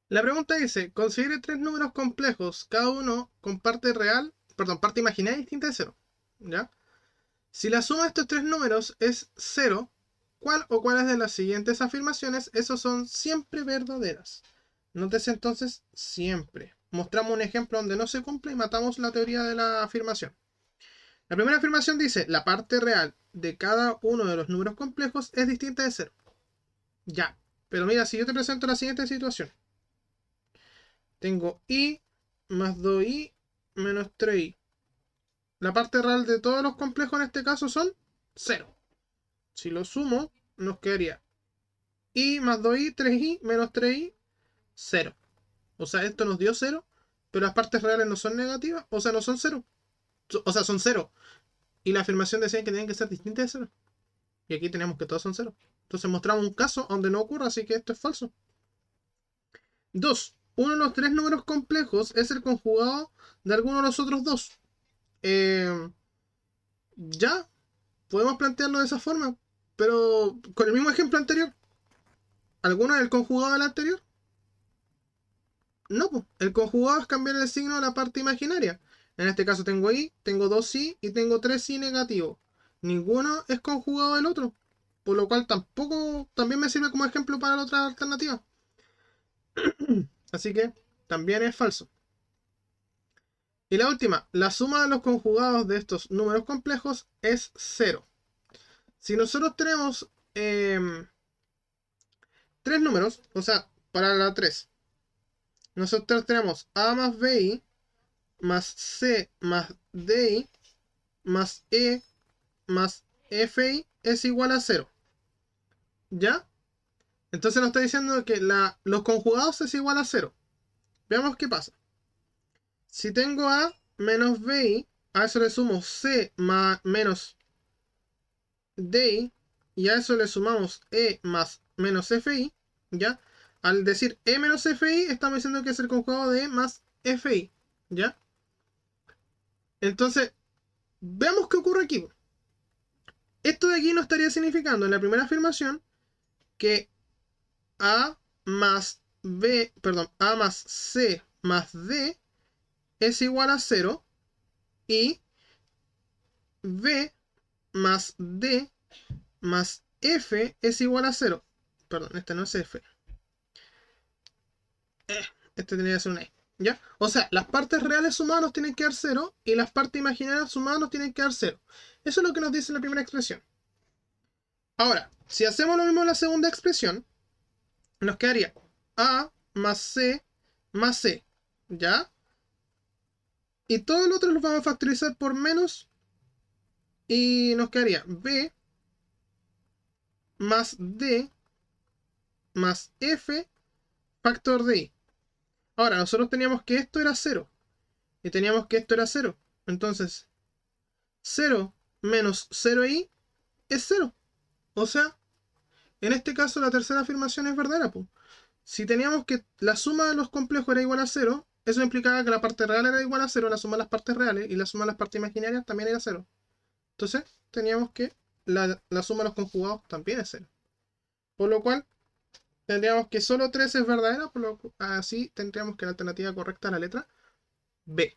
La pregunta dice, considere tres números complejos, cada uno con parte real, perdón, parte imaginaria distinta de cero. ¿Ya? Si la suma de estos tres números es cero, ¿cuál o cuáles de las siguientes afirmaciones esos son siempre verdaderas? Nótese entonces siempre. Mostramos un ejemplo donde no se cumple y matamos la teoría de la afirmación. La primera afirmación dice, la parte real de cada uno de los números complejos es distinta de cero. Ya, pero mira, si yo te presento la siguiente situación. Tengo i más 2i menos 3i. La parte real de todos los complejos en este caso son cero. Si lo sumo, nos quedaría i más 2i, 3i menos 3i, cero. O sea, esto nos dio cero, pero las partes reales no son negativas, o sea, no son cero. O sea, son cero. Y la afirmación decía que tenían que ser distintas de cero. Y aquí tenemos que todos son cero. Entonces mostramos un caso donde no ocurre, así que esto es falso. 2. Uno de los tres números complejos es el conjugado de alguno de los otros dos. Ya, podemos plantearlo de esa forma, pero con el mismo ejemplo anterior. ¿Alguno es el conjugado del anterior? No, pues. El conjugado es cambiar el signo de la parte imaginaria. En este caso tengo i, tengo 2i y tengo 3i negativo. Ninguno es conjugado del otro. Por lo cual tampoco, también me sirve como ejemplo para la otra alternativa. Así que también es falso. Y la última, la suma de los conjugados de estos números complejos es 0. Si nosotros tenemos tres números, o sea, para la 3, nosotros tenemos a más bi más c más di más e más fi es igual a 0. ¿Ya? Entonces nos está diciendo que los conjugados es igual a 0. Veamos qué pasa. Si tengo a menos bi, a eso le sumo c más menos di y a eso le sumamos e más menos fi, ¿ya? Al decir e menos fi, estamos diciendo que es el conjugado de e más fi, ¿ya? Entonces, veamos qué ocurre aquí. Esto de aquí nos estaría significando en la primera afirmación que a más b, perdón, a más c más d es igual a 0 y b más d más f es igual a 0. Perdón, este no es f. Este tenía que ser un e. ¿Ya? O sea, las partes reales sumadas nos tienen que dar 0 y las partes imaginarias sumadas nos tienen que dar 0. Eso es lo que nos dice la primera expresión. Ahora, si hacemos lo mismo en la segunda expresión, nos quedaría a más c más c. ¿Ya? Y todo lo otro lo vamos a factorizar por menos y nos quedaría b más d más f factor de i. Ahora, nosotros teníamos que esto era 0 y teníamos que esto era 0. Entonces, 0 menos 0i es 0. O sea, en este caso la tercera afirmación es verdadera. Po. Si teníamos que la suma de los complejos era igual a 0, eso implicaba que la parte real era igual a 0, la suma de las partes reales, y la suma de las partes imaginarias también era 0. Entonces, teníamos que la suma de los conjugados también es 0. Por lo cual, tendríamos que solo 3 es verdadera, así tendríamos que la alternativa correcta es la letra B.